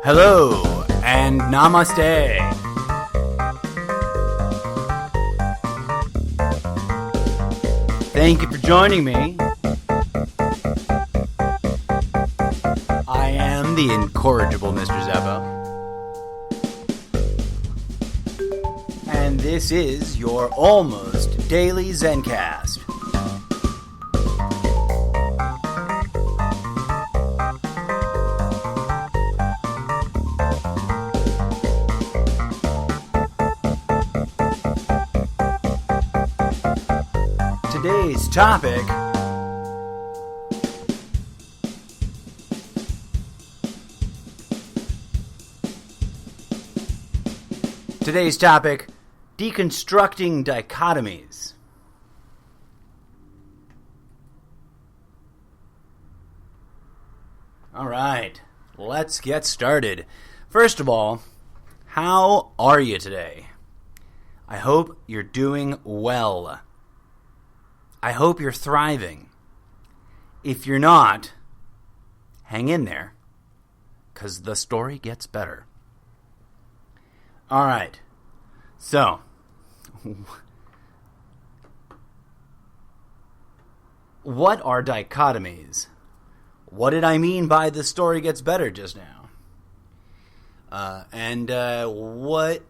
Hello, and namaste. Thank you for joining me. I am the incorrigible Mr. Zeppo. And this is your almost daily Zencast. Today's topic deconstructing dichotomies. All right, let's get started. First of all, how are you today? I hope you're doing well. I hope you're thriving. If you're not, hang in there, because the story gets better. All right, so what are dichotomies? What did I mean by the story gets better just now? What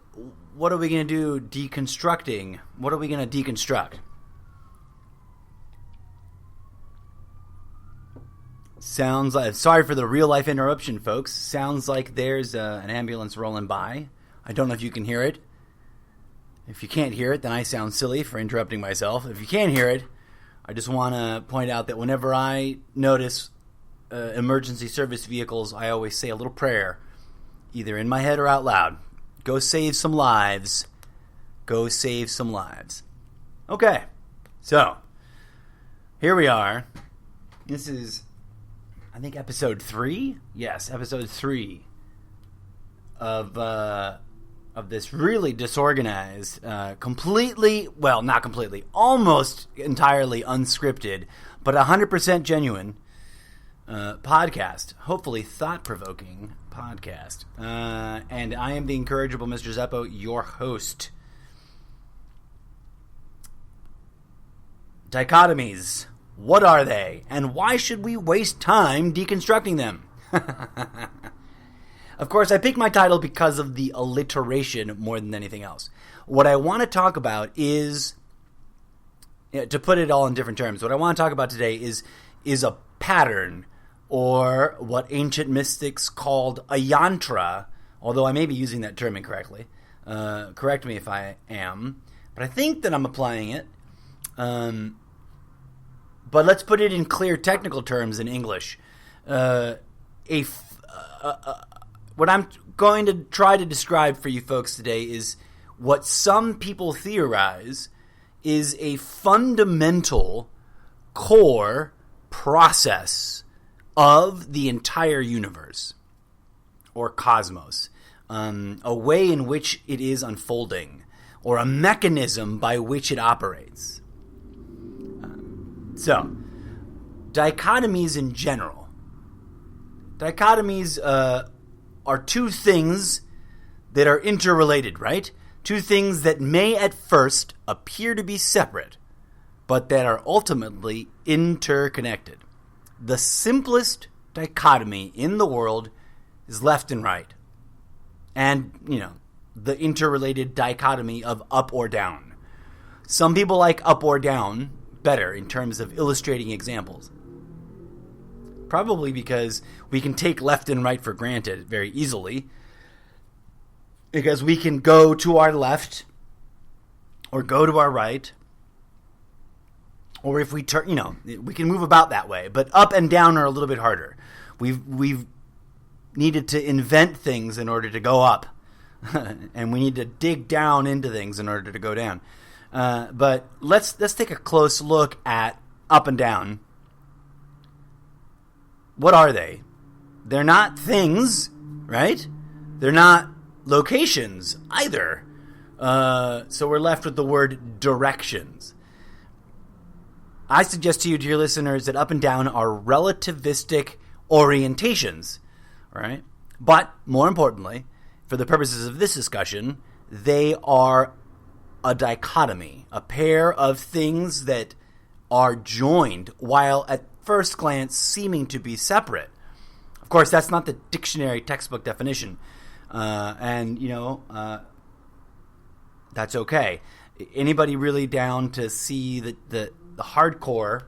are we going to do deconstructing? What are we going to deconstruct? Sounds like, sorry for the real life interruption, folks. Sounds like there's an ambulance rolling by. I don't know if you can hear it. If you can't hear it, then I sound silly for interrupting myself. If you can't hear it, I just want to point out that whenever I notice emergency service vehicles, I always say a little prayer, either in my head or out loud. Go save some lives. Go save some lives. Okay, so here we are. This is, I think, episode 3? Yes, episode 3 of this really disorganized, completely, well, not completely, almost entirely unscripted, but 100% genuine podcast. Hopefully thought-provoking podcast. And I am the incorrigible Mr. Zeppo, your host. Dichotomies. What are they, and why should we waste time deconstructing them? Of course, I picked my title because of the alliteration more than anything else. What I want to talk about is, to put it all in different terms, what I want to talk about today is a pattern, or what ancient mystics called a yantra, although I may be using that term incorrectly. Correct me if I am, but I think that I'm applying it. But let's put it in clear technical terms in English. What I'm going to try to describe for you folks today is what some people theorize is a fundamental core process of the entire universe, or cosmos, a way in which it is unfolding, or a mechanism by which it operates. So, dichotomies in general. Dichotomies are two things that are interrelated, right? Two things that may at first appear to be separate, but that are ultimately interconnected. The simplest dichotomy in the world is left and right. And, the interrelated dichotomy of up or down. Some people like up or down better in terms of illustrating examples. Probably because we can take left and right for granted very easily. Because we can go to our left or go to our right. Or if we turn, we can move about that way. But up and down are a little bit harder. We've needed to invent things in order to go up. And we need to dig down into things in order to go down. But let's take a close look at up and down. What are they? They're not things, right? They're not locations either. So we're left with the word directions. I suggest to you, dear listeners, that up and down are relativistic orientations, right? But more importantly, for the purposes of this discussion, they are a dichotomy, a pair of things that are joined while at first glance seeming to be separate. Of course, that's not the dictionary textbook definition, and that's okay. Anybody really down to see the hardcore,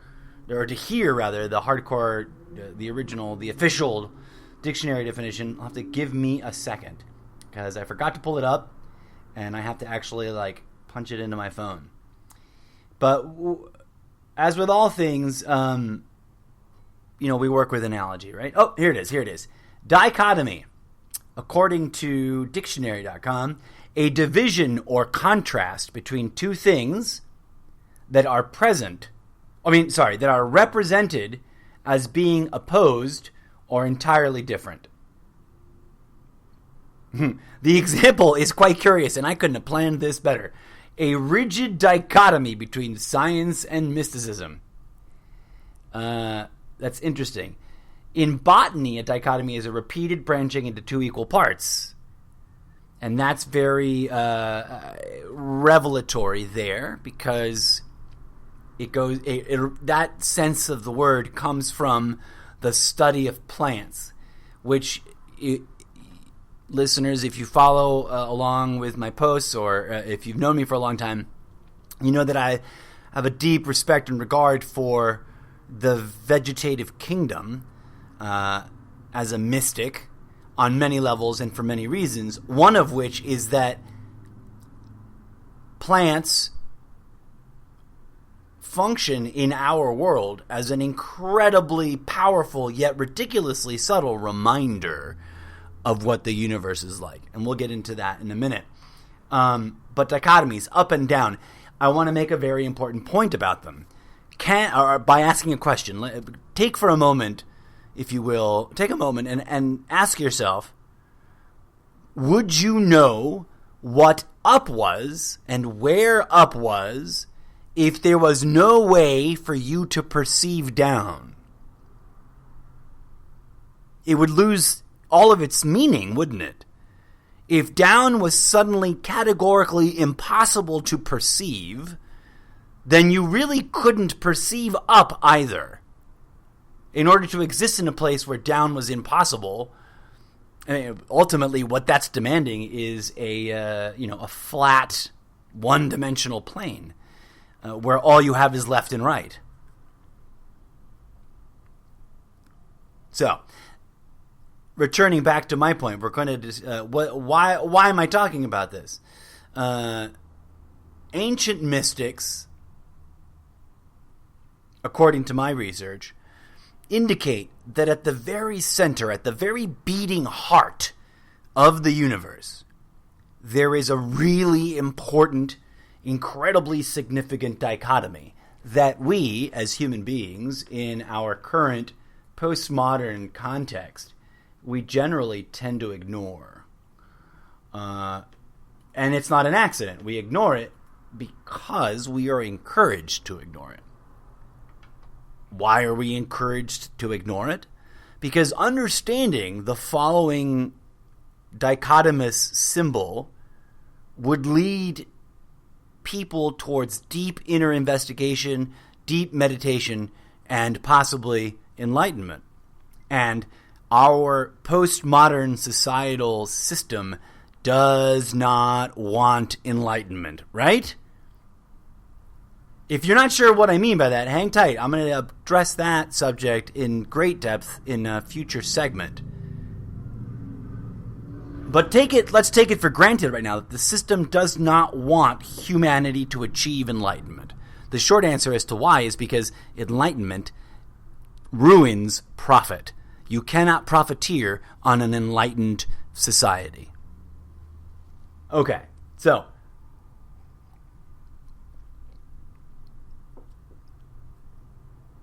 or to hear rather the hardcore, the original, the official dictionary definition? I'll have to give me a second because I forgot to pull it up, and I have to actually punch it into my phone. But as with all things, we work with analogy, right? Oh, here it is. Dichotomy, according to dictionary.com, a division or contrast between two things that are that are represented as being opposed or entirely different. The example is quite curious, and I couldn't have planned this better. A rigid dichotomy between science and mysticism. That's interesting. In botany, a dichotomy is a repeated branching into two equal parts. And that's very revelatory there, because that sense of the word comes from the study of plants, which listeners, if you follow along with my posts, or if you've known me for a long time, you know that I have a deep respect and regard for the vegetative kingdom as a mystic on many levels and for many reasons, one of which is that plants function in our world as an incredibly powerful yet ridiculously subtle reminder of what the universe is like. And we'll get into that in a minute. But dichotomies, up and down, I want to make a very important point about them. By asking a question, take for a moment, if you will, take a moment and ask yourself, would you know what up was and where up was if there was no way for you to perceive down? It would lose all of its meaning, wouldn't it? If down was suddenly categorically impossible to perceive, then you really couldn't perceive up either. In order to exist in a place where down was impossible, ultimately what that's demanding is a flat, one-dimensional plane where all you have is left and right. So, returning back to my point, we're going to why am I talking about this? Ancient mystics, according to my research, indicate that at the very center, at the very beating heart of the universe, there is a really important, incredibly significant dichotomy that we, as human beings, in our current postmodern context, we generally tend to ignore. And it's not an accident. We ignore it because we are encouraged to ignore it. Why are we encouraged to ignore it? Because understanding the following dichotomous symbol would lead people towards deep inner investigation, deep meditation, and possibly enlightenment. And our postmodern societal system does not want enlightenment, right? If you're not sure what I mean by that, hang tight. I'm going to address that subject in great depth in a future segment. But let's take it for granted right now that the system does not want humanity to achieve enlightenment. The short answer as to why is because enlightenment ruins profit. You cannot profiteer on an enlightened society. Okay, so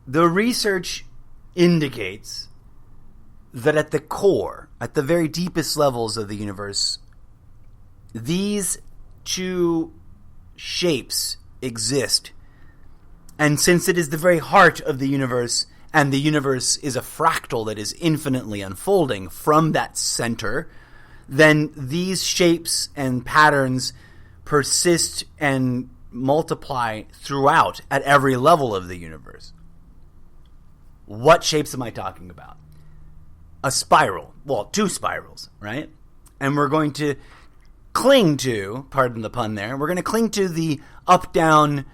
the research indicates that at the core, at the very deepest levels of the universe, these two shapes exist. And since it is the very heart of the universe, and the universe is a fractal that is infinitely unfolding from that center, then these shapes and patterns persist and multiply throughout at every level of the universe. What shapes am I talking about? A spiral. Well, two spirals, right? And we're going to cling to, pardon the pun there, we're going to cling to the up-down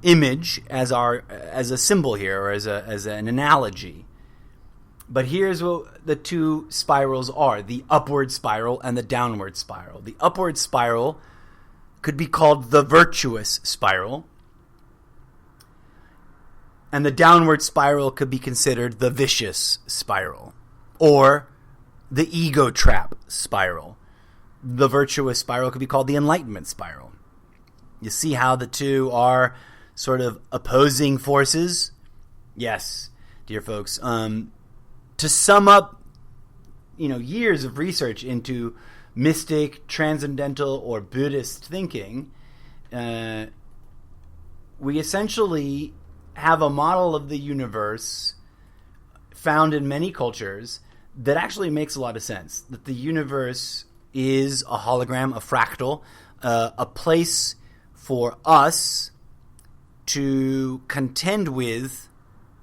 image as a symbol here, or as an analogy. But here's what the two spirals are: the upward spiral and the downward spiral. The upward spiral could be called the virtuous spiral, and the downward spiral could be considered the vicious spiral, or the ego trap spiral. The virtuous spiral could be called the enlightenment spiral. You see how the two are sort of opposing forces? Yes, dear folks. To sum up, years of research into mystic, transcendental, or Buddhist thinking, we essentially have a model of the universe found in many cultures that actually makes a lot of sense. That the universe is a hologram, a fractal, a place for us to contend with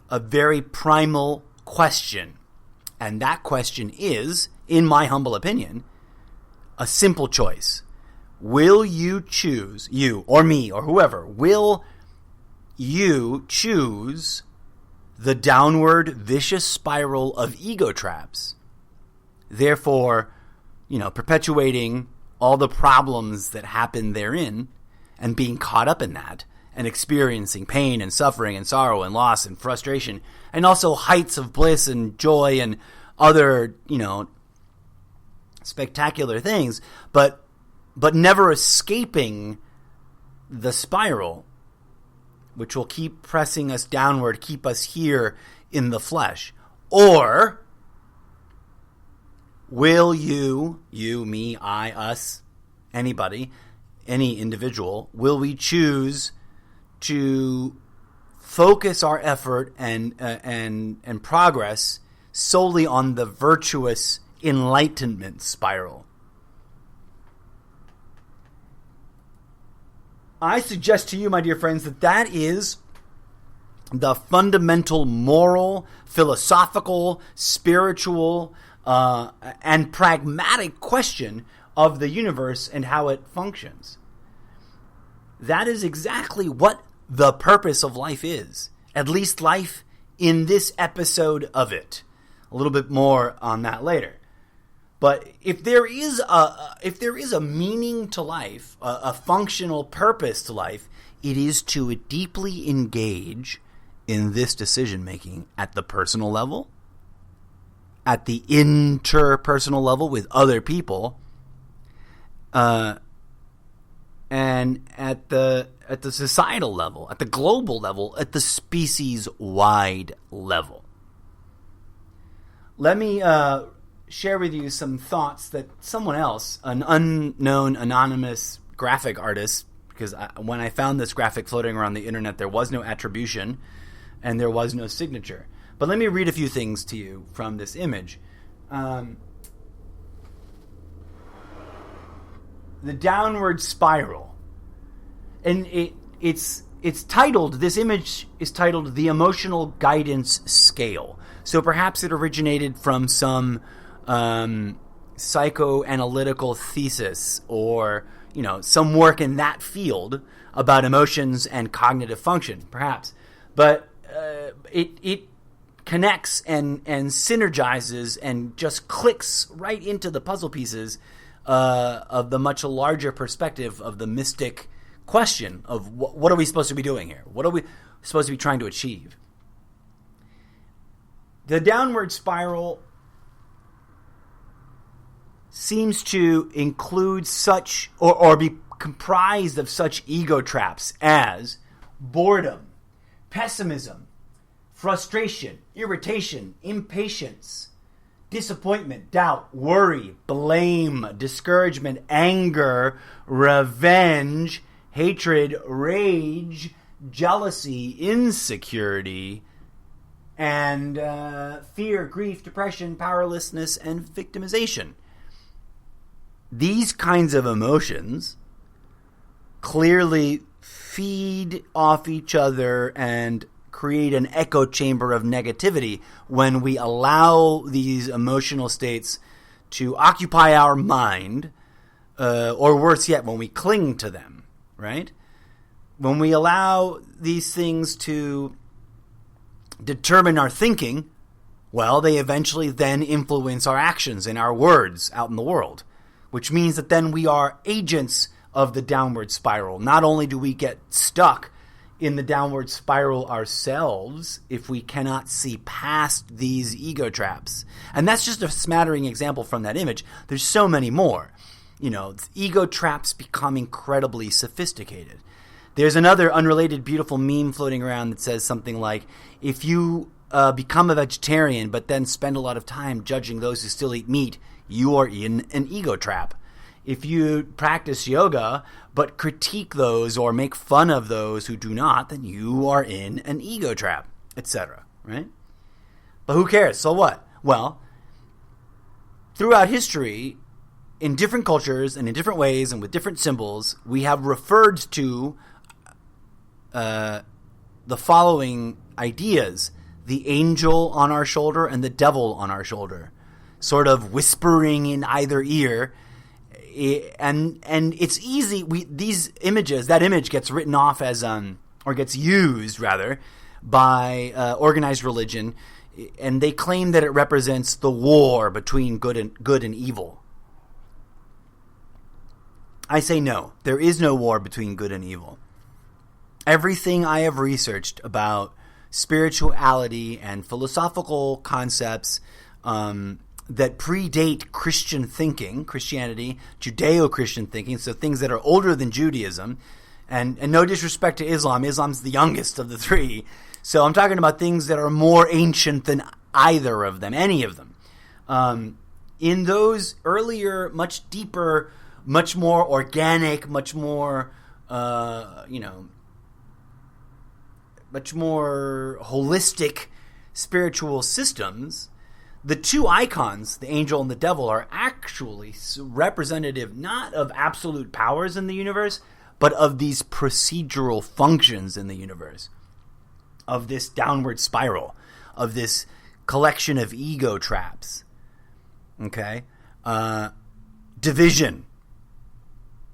a very primal question. And that question is, in my humble opinion, a simple choice. Will you choose, you or me or whoever, will you choose the downward vicious spiral of ego traps, therefore, perpetuating all the problems that happen therein and being caught up in that and experiencing pain and suffering and sorrow and loss and frustration and also heights of bliss and joy and other, spectacular things, but never escaping the spiral, which will keep pressing us downward, keep us here in the flesh? Or will you, me, I, us, anybody, any individual, will we choose to focus our effort and progress solely on the virtuous enlightenment spiral? I suggest to you, my dear friends, that is the fundamental moral, philosophical, spiritual, and pragmatic question of the universe and how it functions. That is exactly what the purpose of life is. At least life in this episode of it. A little bit more on that later. But if there is a meaning to life, a functional purpose to life, it is to deeply engage in this decision making at the personal level, at the interpersonal level with other people, and at the societal level, at the global level, at the species-wide level. Let me share with you some thoughts that someone else, an unknown anonymous graphic artist, because when I found this graphic floating around the internet, there was no attribution and there was no signature. But let me read a few things to you from this image. The downward spiral. And it's titled, this image is titled The Emotional Guidance Scale. So perhaps it originated from some psychoanalytical thesis or, some work in that field about emotions and cognitive function, perhaps. But it connects and synergizes and just clicks right into the puzzle pieces of the much larger perspective of the mystic question of what are we supposed to be doing here? What are we supposed to be trying to achieve? The downward spiral seems to include such or be comprised of such ego traps as boredom, pessimism, frustration, irritation, impatience, disappointment, doubt, worry, blame, discouragement, anger, revenge, hatred, rage, jealousy, insecurity, and fear, grief, depression, powerlessness, and victimization. These kinds of emotions clearly feed off each other and create an echo chamber of negativity when we allow these emotional states to occupy our mind, or worse yet, when we cling to them, right? When we allow these things to determine our thinking, well, they eventually then influence our actions and our words out in the world, which means that then we are agents of the downward spiral. Not only do we get stuck in the downward spiral ourselves if we cannot see past these ego traps. And that's just a smattering example from that image. There's so many more. You know, ego traps become incredibly sophisticated. There's another unrelated beautiful meme floating around that says something like, if you become a vegetarian but then spend a lot of time judging those who still eat meat, you are in an ego trap. If you practice yoga but critique those or make fun of those who do not, then you are in an ego trap, etc. Right? But who cares? So what? Well, throughout history, in different cultures and in different ways and with different symbols, we have referred to the following ideas: the angel on our shoulder and the devil on our shoulder, sort of whispering in either ear. And it's easy. These images, that image gets written off as or gets used rather by organized religion, and they claim that it represents the war between good and evil. I say no. There is no war between good and evil. Everything I have researched about spirituality and philosophical concepts that predate Christian thinking, Christianity, Judeo-Christian thinking, so things that are older than Judaism, and no disrespect to Islam. Islam's the youngest of the three. So I'm talking about things that are more ancient than either of them, any of them. In those earlier, much deeper, much more organic, much more, much more holistic spiritual systems, the two icons, the angel and the devil, are actually representative not of absolute powers in the universe, but of these procedural functions in the universe, of this downward spiral, of this collection of ego traps. Okay? Division,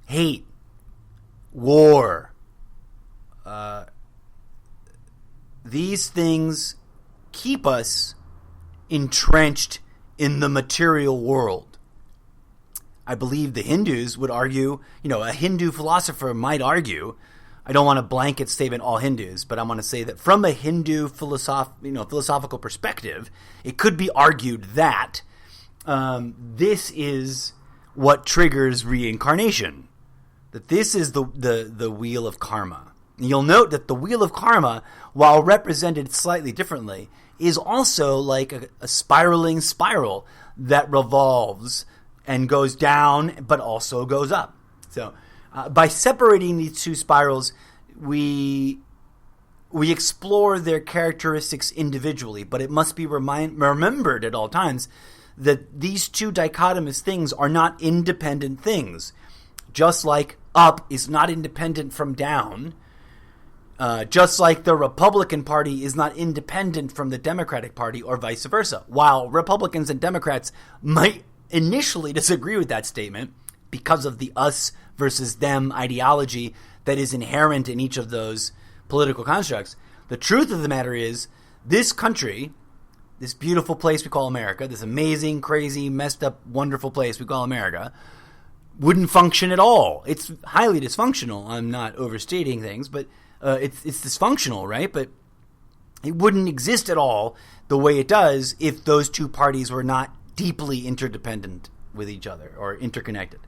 hate, war. These things keep us entrenched in the material world. I believe the Hindus would argue, a Hindu philosopher might argue, I don't want a blanket statement all Hindus, but I want to say that from a Hindu philosophical perspective, it could be argued that this is what triggers reincarnation, that this is the wheel of karma. And you'll note that the wheel of karma, while represented slightly differently, is also like a spiraling spiral that revolves and goes down but also goes up. So by separating these two spirals, we explore their characteristics individually, but it must be remembered at all times that these two dichotomous things are not independent things. Just like up is not independent from down, just like the Republican Party is not independent from the Democratic Party or vice versa. While Republicans and Democrats might initially disagree with that statement because of the us versus them ideology that is inherent in each of those political constructs, the truth of the matter is this country, this beautiful place we call America, this amazing, crazy, messed up, wonderful place we call America, wouldn't function at all. It's highly dysfunctional. I'm not overstating things, but it's dysfunctional, right? But it wouldn't exist at all the way it does if those two parties were not deeply interdependent with each other or interconnected.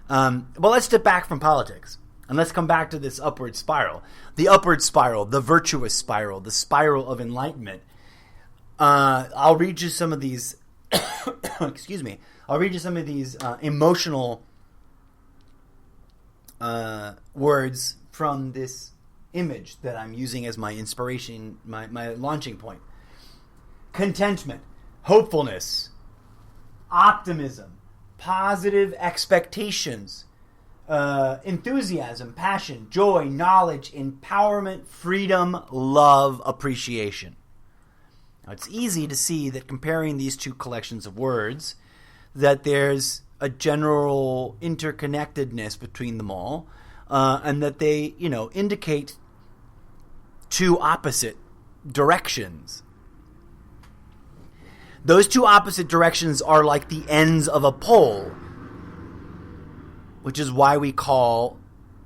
But let's step back from politics and let's come back to this upward spiral. The upward spiral, the virtuous spiral, the spiral of enlightenment. I'll read you some of these excuse me, I'll read you some of these emotional words from this image that I'm using as my inspiration, my launching point. Contentment, hopefulness, optimism, positive expectations, enthusiasm, passion, joy, knowledge, empowerment, freedom, love, appreciation. Now, it's easy to see that comparing these two collections of words, that there's a general interconnectedness between them all, and that they, indicate two opposite directions. Those two opposite directions are like the ends of a pole, which is why we call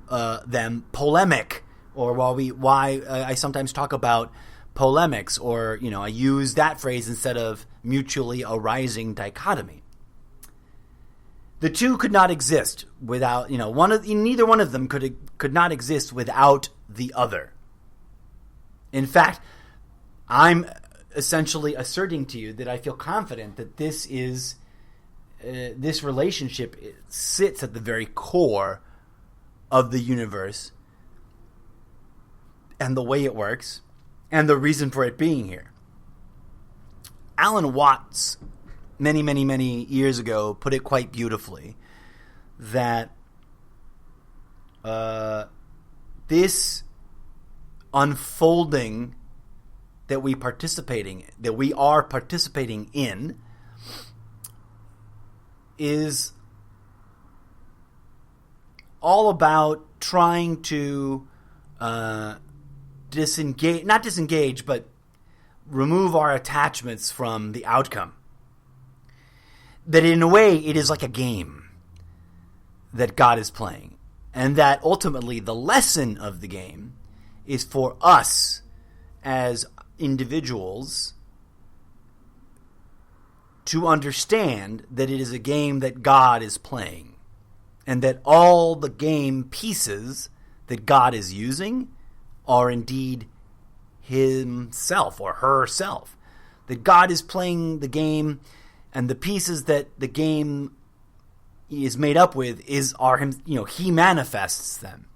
them polemic, or why I sometimes talk about polemics, or I use that phrase instead of mutually arising dichotomy. The two could not exist without neither one of them could not exist without the other. In fact, I'm essentially asserting to you that I feel confident that this relationship sits at the core core of the universe and the way it works and the reason for it being here. Alan Watts, many, many, many years ago, put it quite beautifully that this unfolding that we are participating in is all about trying to not disengage, but remove our attachments from the outcome. That in a way, it is like a game that God is playing. And that ultimately the lesson of the game is for us as individuals to understand that it is a game that God is playing. And that all the game pieces that God is using are indeed himself or herself. That God is playing the game, and the pieces that the game is made up with are him. He manifests them.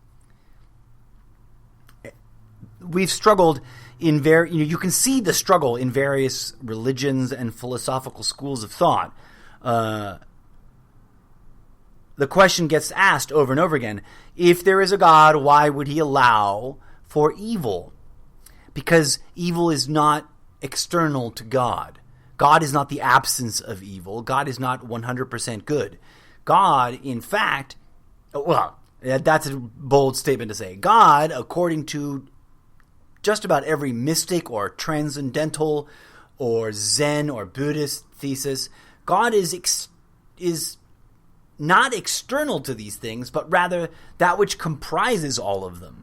We've struggled in you can see the struggle in various religions and philosophical schools of thought. The question gets asked over and over again: if there is a God, why would he allow for evil? Because evil is not external to God. God is not the absence of evil. God is not 100% good. God, in fact, that's a bold statement to say. God, according to just about every mystic or transcendental or Zen or Buddhist thesis, God is not external to these things, but rather that which comprises all of them.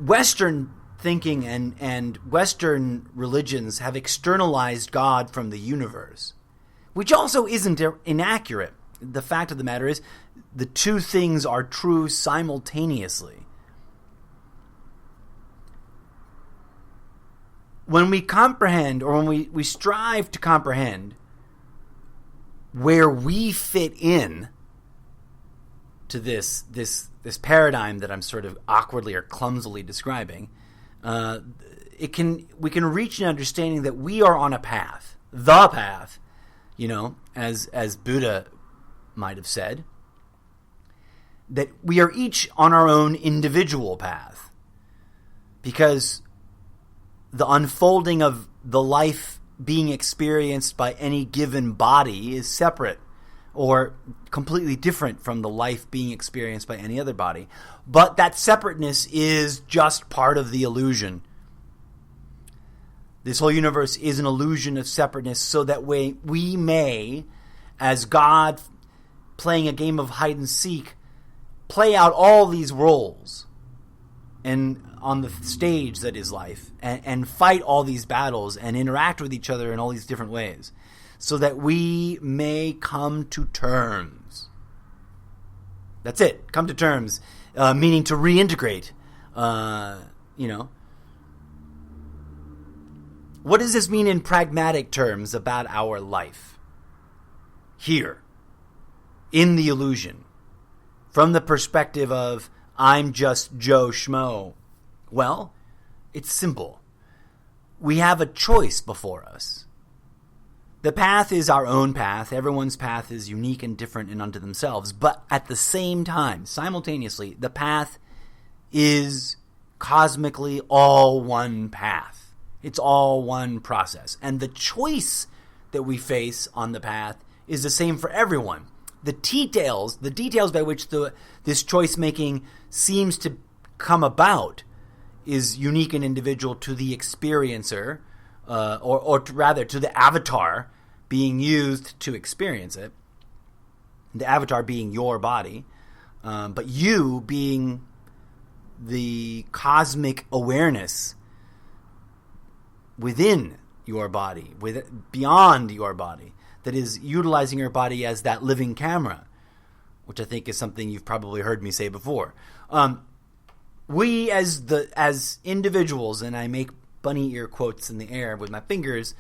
Western thinking and Western religions have externalized God from the universe, which also isn't inaccurate. The fact of the matter is the two things are true simultaneously. When we comprehend, or when we strive to comprehend where we fit in to this paradigm that I'm sort of awkwardly or clumsily describing, we can reach an understanding that we are on a path, the path, as Buddha might have said, that we are each on our own individual path, because the unfolding of the life being experienced by any given body is separate or completely different from the life being experienced by any other body. But that separateness is just part of the illusion. This whole universe is an illusion of separateness, so that we may, as God playing a game of hide and seek, play out all these roles and on the stage that is life, and fight all these battles and interact with each other in all these different ways, so that we may come to terms. That's it. Come to terms, meaning to reintegrate. what does this mean in pragmatic terms about our life? Here, in the illusion, from the perspective of, I'm just Joe Schmo. Well, it's simple. We have a choice before us. The path is our own path. Everyone's path is unique and different and unto themselves. But at the same time, simultaneously, the path is cosmically all one path. It's all one process. And the choice that we face on the path is the same for everyone. The details by which this choice-making seems to come about is unique and individual to the experiencer, or rather to the avatar being used to experience it. The avatar being your body, but you being the cosmic awareness within your body, beyond your body, that is utilizing your body as that living camera, which I think is something you've probably heard me say before. We as individuals, and I make bunny ear quotes in the air with my fingers,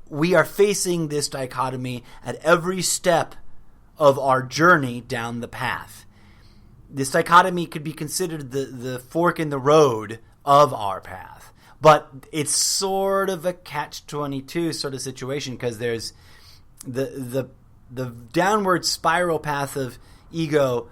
we are facing this dichotomy at every step of our journey down the path. This dichotomy could be considered the fork in the road of our path. But it's sort of a catch-22 sort of situation, because there's the downward spiral path of ego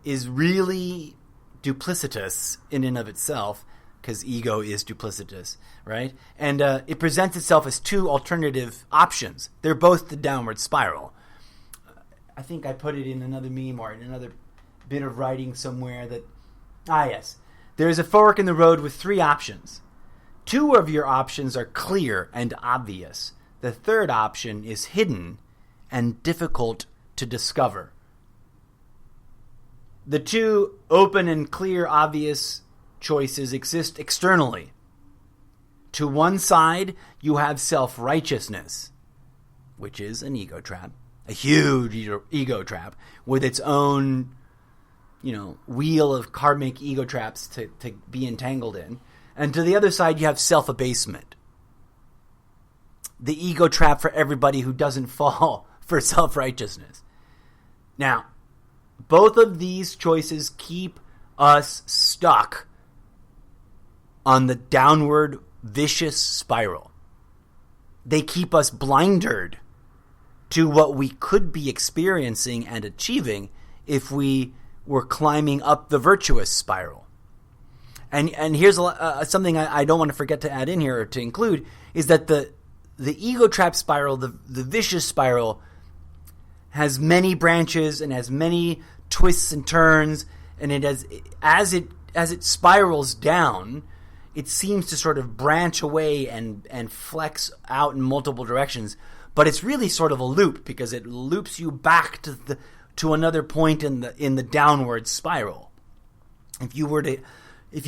is really duplicitous in and of itself, because ego is duplicitous, right? And it presents itself as two alternative options. They're both the downward spiral. I think I put it in another meme or in another bit of writing somewhere that, yes, there is a fork in the road with three options. Two of your options are clear and obvious. The third option is hidden and difficult to discover. The two open and clear, obvious choices exist externally. To one side, you have self-righteousness, which is an ego trap, a huge ego trap with its own, wheel of karmic ego traps to be entangled in. And to the other side, you have self-abasement, the ego trap for everybody who doesn't fall for self-righteousness. Now, both of these choices keep us stuck on the downward vicious spiral. They keep us blindered to what we could be experiencing and achieving if we were climbing up the virtuous spiral. And here's something I don't want to forget to add in here or to include, is that the ego trap spiral, the vicious spiral, has many branches and has many twists and turns, and it has, as it spirals down, it seems to sort of branch away and flex out in multiple directions. But it's really sort of a loop, because it loops you back to another point in the downward spiral. If you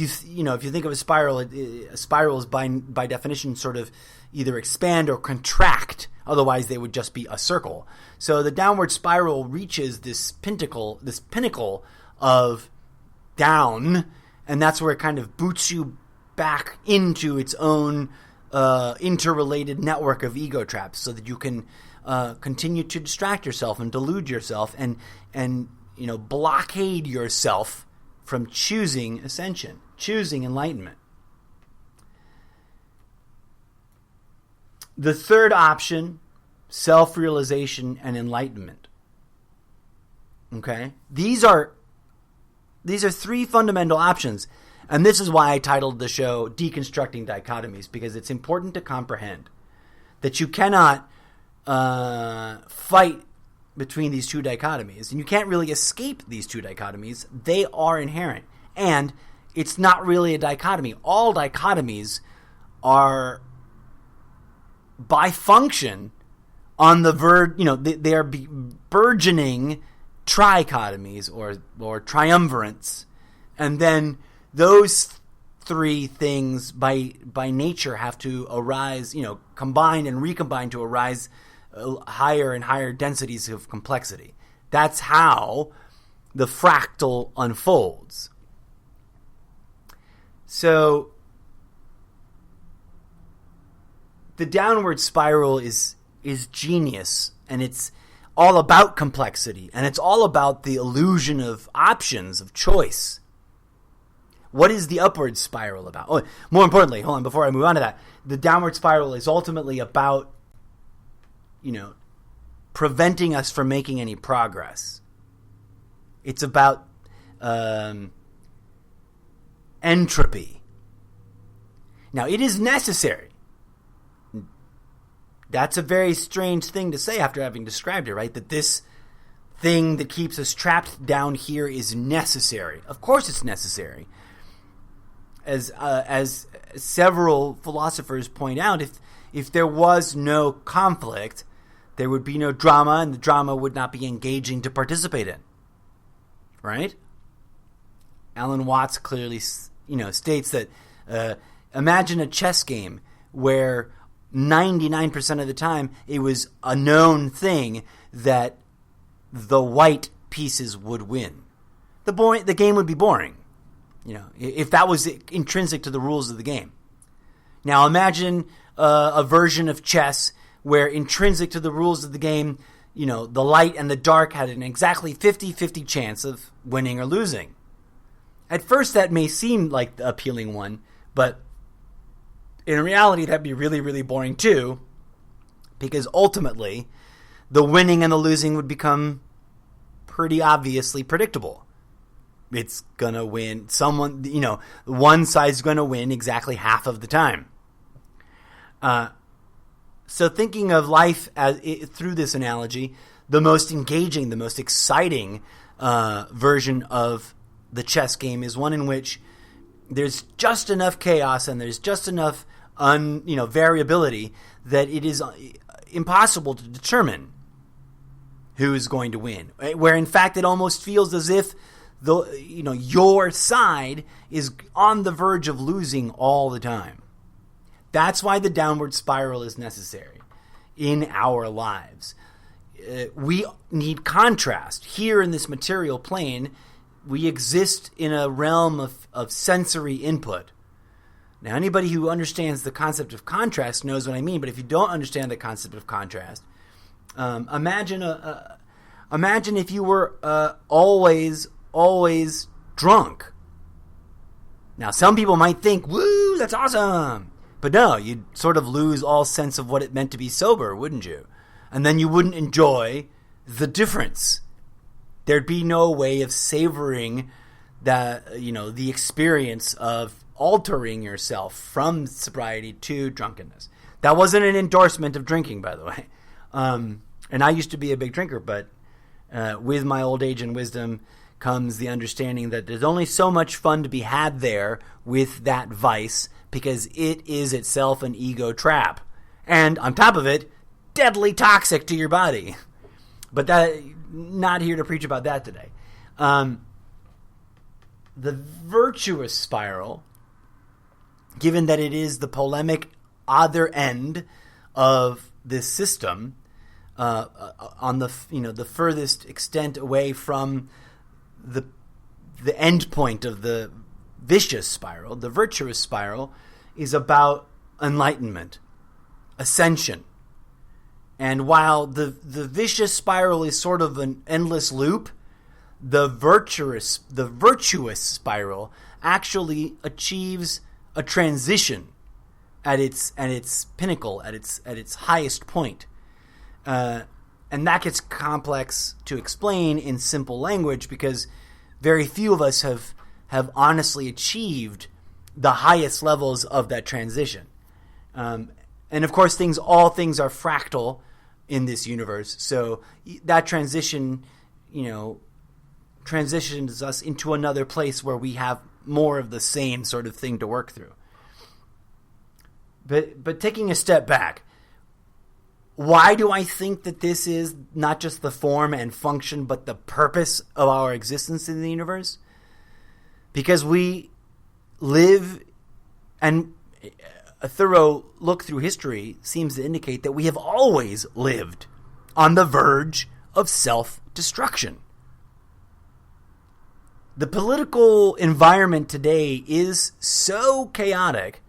think of a spiral is by definition sort of either expand or contract. Otherwise, they would just be a circle. So the downward spiral reaches this pinnacle of down, and that's where it kind of boots you back into its own interrelated network of ego traps, so that you can continue to distract yourself and delude yourself and blockade yourself from choosing ascension, choosing enlightenment. The third option, self-realization and enlightenment. Okay? These are three fundamental options. And this is why I titled the show De-constructing Dichotomies, because it's important to comprehend that you cannot fight between these two dichotomies, and you can't really escape these two dichotomies. They are inherent, and it's not really a dichotomy. All dichotomies are, by function, on the verge. They are burgeoning trichotomies or triumvirates, and then those three things by nature have to arise, combine and recombine to arise higher and higher densities of complexity. That's how the fractal unfolds. So the downward spiral is genius, and it's all about complexity, and it's all about the illusion of options, of choice. What is the upward spiral about? Oh, more importantly, hold on, before I move on to that, the downward spiral is ultimately about, preventing us from making any progress. It's about entropy. Now, it is necessary. That's a very strange thing to say after having described it, right? That this thing that keeps us trapped down here is necessary. Of course it's necessary. As several philosophers point out, if there was no conflict, there would be no drama, and the drama would not be engaging to participate in. Right? Alan Watts clearly, states that imagine a chess game where 99% of the time it was a known thing that the white pieces would win. The game would be boring. If that was intrinsic to the rules of the game. Now imagine a version of chess where intrinsic to the rules of the game, the light and the dark had an exactly 50-50 chance of winning or losing. At first that may seem like the appealing one, but in reality that'd be really, really boring too, because ultimately the winning and the losing would become pretty obviously predictable. It's going to win. One side's going to win exactly half of the time. So thinking of life through this analogy, the most engaging, the most exciting version of the chess game is one in which there's just enough chaos and there's just enough variability that it is impossible to determine who is going to win. Where in fact it almost feels as if your side is on the verge of losing all the time. That's why the downward spiral is necessary in our lives. We need contrast. Here in this material plane, we exist in a realm of sensory input. Now, anybody who understands the concept of contrast knows what I mean, but if you don't understand the concept of contrast, imagine if you were always drunk. Now, some people might think, woo, that's awesome. But no, you'd sort of lose all sense of what it meant to be sober, wouldn't you? And then you wouldn't enjoy the difference. There'd be no way of savoring the experience of altering yourself from sobriety to drunkenness. That wasn't an endorsement of drinking, by the way. And I used to be a big drinker, but with my old age and wisdom comes the understanding that there's only so much fun to be had there with that vice, because it is itself an ego trap. And on top of it, deadly toxic to your body. But not here to preach about that today. The virtuous spiral, given that it is the polemic other end of this system, on the furthest extent away from the end point of the vicious spiral, the virtuous spiral is about enlightenment, ascension. And while the vicious spiral is sort of an endless loop, the virtuous spiral actually achieves a transition at its pinnacle, at its highest point. And that gets complex to explain in simple language, because very few of us have honestly achieved the highest levels of that transition. And of course, all things are fractal in this universe. So that transition, transitions us into another place where we have more of the same sort of thing to work through. But taking a step back, why do I think that this is not just the form and function, but the purpose of our existence in the universe? Because we live, and a thorough look through history seems to indicate that we have always lived on the verge of self-destruction. The political environment today is so chaotic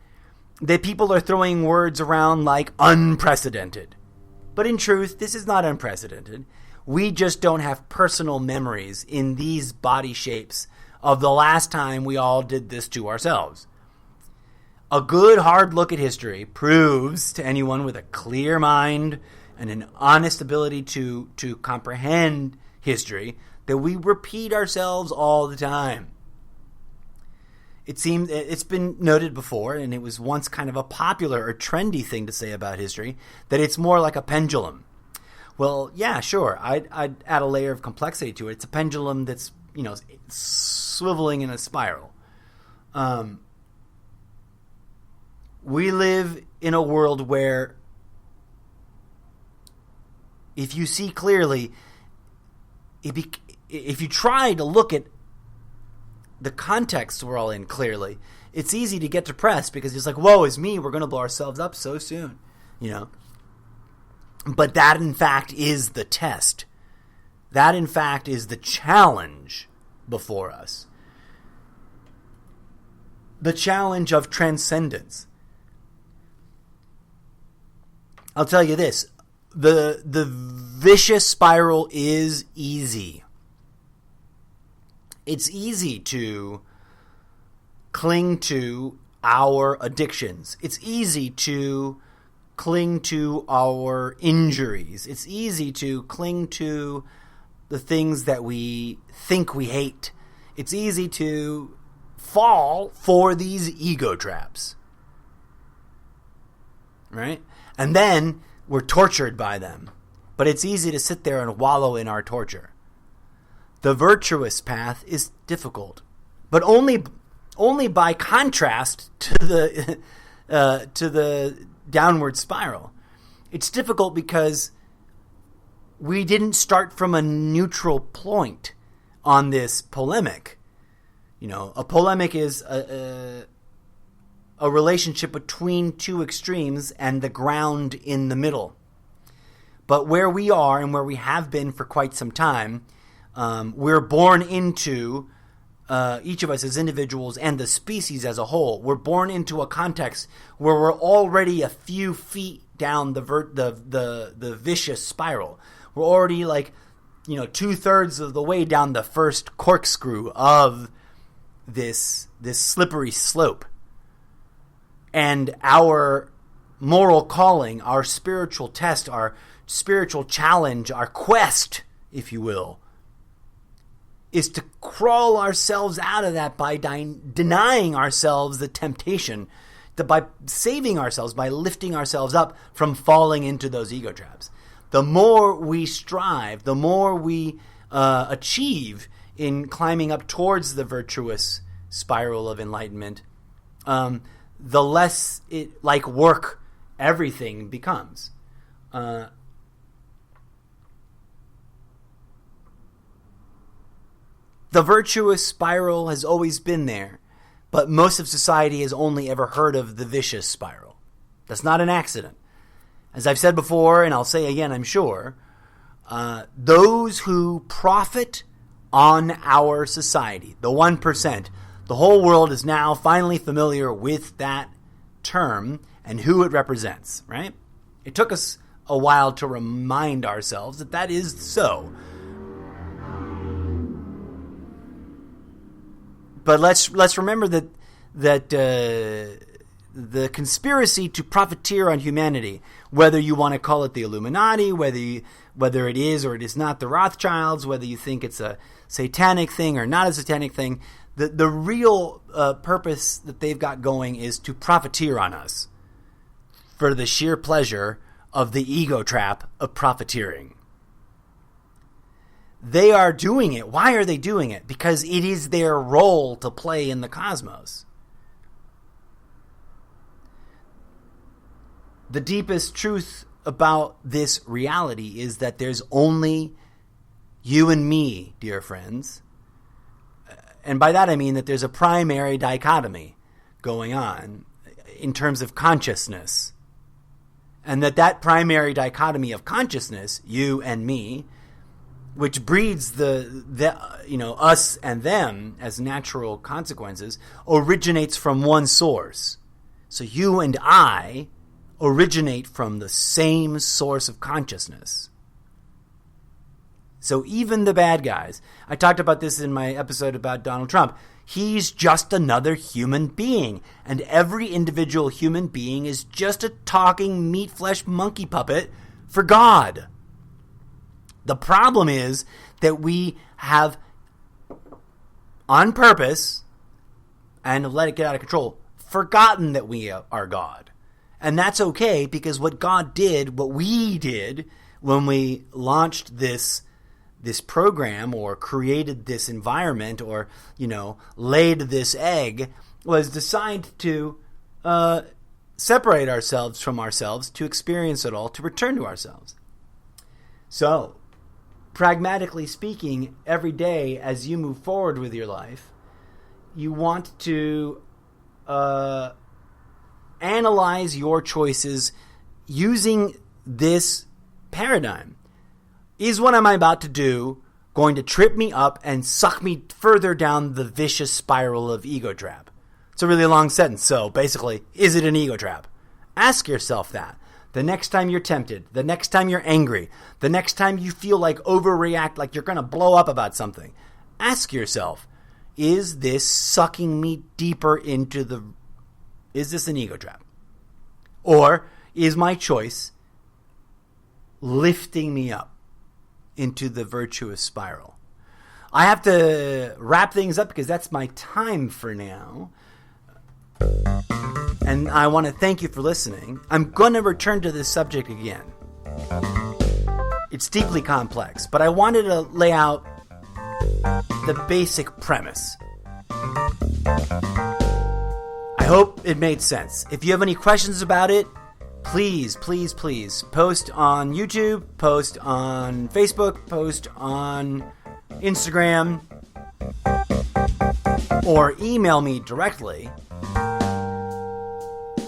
that people are throwing words around like unprecedented. But in truth, this is not unprecedented. We just don't have personal memories in these body shapes of the last time we all did this to ourselves. A good hard look at history proves to anyone with a clear mind and an honest ability to comprehend history that we repeat ourselves all the time. It seems it's been noted before, and it was once kind of a popular or trendy thing to say about history, that it's more like a pendulum. Well, yeah, sure. I'd add a layer of complexity to it. It's a pendulum that's, swiveling in a spiral. We live in a world where, if you see clearly, if you try to look at the context we're all in clearly, it's easy to get depressed because it's like, woe is me, we're going to blow ourselves up so soon, But that, in fact, is the test. That, in fact, is the challenge before us. The challenge of transcendence. I'll tell you this. The vicious spiral is easy. It's easy to cling to our addictions. It's easy to cling to our injuries. It's easy to cling to the things that we think we hate. It's easy to fall for these ego traps. Right? And then we're tortured by them. But it's easy to sit there and wallow in our torture. The virtuous path is difficult, but only by contrast to the downward spiral. It's difficult because we didn't start from a neutral point on this polemic. A polemic is a relationship between two extremes and the ground in the middle. But where we are and where we have been for quite some time, we're born into, each of us as individuals and the species as a whole, we're born into a context where we're already a few feet down the vicious spiral. We're already 2/3 of the way down the first corkscrew of this slippery slope. And our moral calling, our spiritual test, our spiritual challenge, our quest, if you will, is to crawl ourselves out of that by denying ourselves the temptation, by saving ourselves, by lifting ourselves up from falling into those ego traps. The more we strive, the more we achieve in climbing up towards the virtuous spiral of enlightenment, the less it like work everything becomes. The virtuous spiral has always been there, but most of society has only ever heard of the vicious spiral. That's not an accident. As I've said before, and I'll say again, I'm sure, those who profit on our society, the 1%, the whole world is now finally familiar with that term and who it represents, right? It took us a while to remind ourselves that that is so. But let's remember that the conspiracy to profiteer on humanity, whether you want to call it the Illuminati, whether it is or it is not the Rothschilds, whether you think it's a satanic thing or not a satanic thing, the real purpose that they've got going is to profiteer on us for the sheer pleasure of the ego trap of profiteering. They are doing it. Why are they doing it? Because it is their role to play in the cosmos. The deepest truth about this reality is that there's only you and me, dear friends. And by that I mean that there's a primary dichotomy going on in terms of consciousness. And that primary dichotomy of consciousness, you and me, which breeds the us and them as natural consequences, originates from one source. So you and I originate from the same source of consciousness. So even the bad guys, I talked about this in my episode about Donald Trump, he's just another human being. And every individual human being is just a talking meat flesh monkey puppet for God. The problem is that we have, on purpose, and let it get out of control, forgotten that we are God. And that's okay, because what God did, what we did when we launched this program or created this environment or, laid this egg, was designed to separate ourselves from ourselves, to experience it all, to return to ourselves. So, pragmatically speaking, every day as you move forward with your life, you want to analyze your choices using this paradigm. Is what I'm about to do going to trip me up and suck me further down the vicious spiral of ego trap? It's a really long sentence, so basically, is it an ego trap? Ask yourself that. The next time you're tempted, the next time you're angry, the next time you feel like overreact, like you're going to blow up about something, ask yourself, is this sucking me deeper into is this an ego trap? Or is my choice lifting me up into the virtuous spiral? I have to wrap things up because that's my time for now. And I want to thank you for listening. I'm going to return to this subject again. It's deeply complex, but I wanted to lay out the basic premise. I hope it made sense. If you have any questions about it, please post on YouTube, post on Facebook, post on Instagram, or email me directly.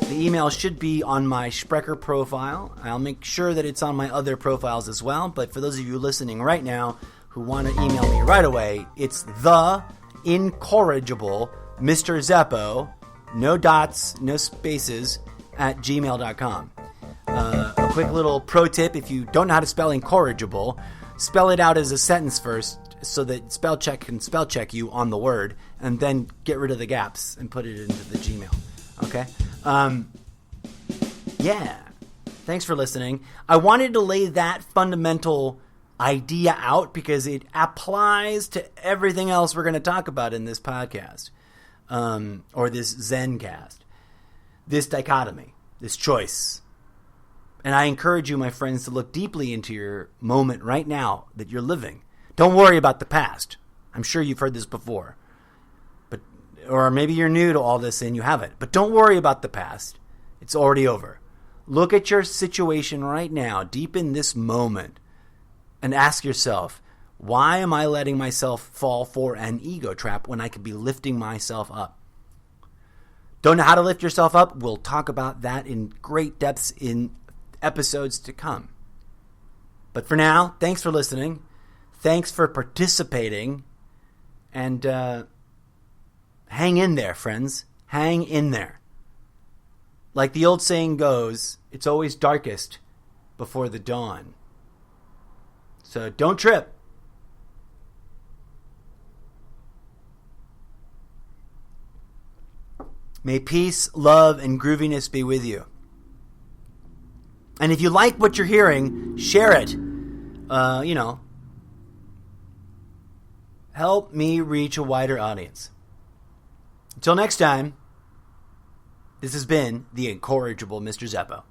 The email should be on my Sprecher profile. I'll make sure that it's on my other profiles as well. But for those of you listening right now who want to email me right away, it's the incorrigible Mr. Zeppo, no dots, no spaces, at gmail.com. A quick little pro tip: if you don't know how to spell incorrigible, spell it out as a sentence first so that spell check can spell check you on the word, and then get rid of the gaps and put it into the Gmail. Okay? Yeah. Thanks for listening. I wanted to lay that fundamental idea out because it applies to everything else we're going to talk about in this podcast, or this Zencast. This dichotomy, this choice. And I encourage you, my friends, to look deeply into your moment right now that you're living. Don't worry about the past. I'm sure you've heard this before. Or maybe you're new to all this and you haven't. But don't worry about the past. It's already over. Look at your situation right now, deep in this moment, and ask yourself, why am I letting myself fall for an ego trap when I could be lifting myself up? Don't know how to lift yourself up? We'll talk about that in great depths in episodes to come. But for now, thanks for listening. Thanks for participating. And hang in there, friends. Hang in there. Like the old saying goes, it's always darkest before the dawn. So don't trip. May peace, love, and grooviness be with you. And if you like what you're hearing, share it. Help me reach a wider audience. Until next time, this has been the incorrigible Mr. Zeppo.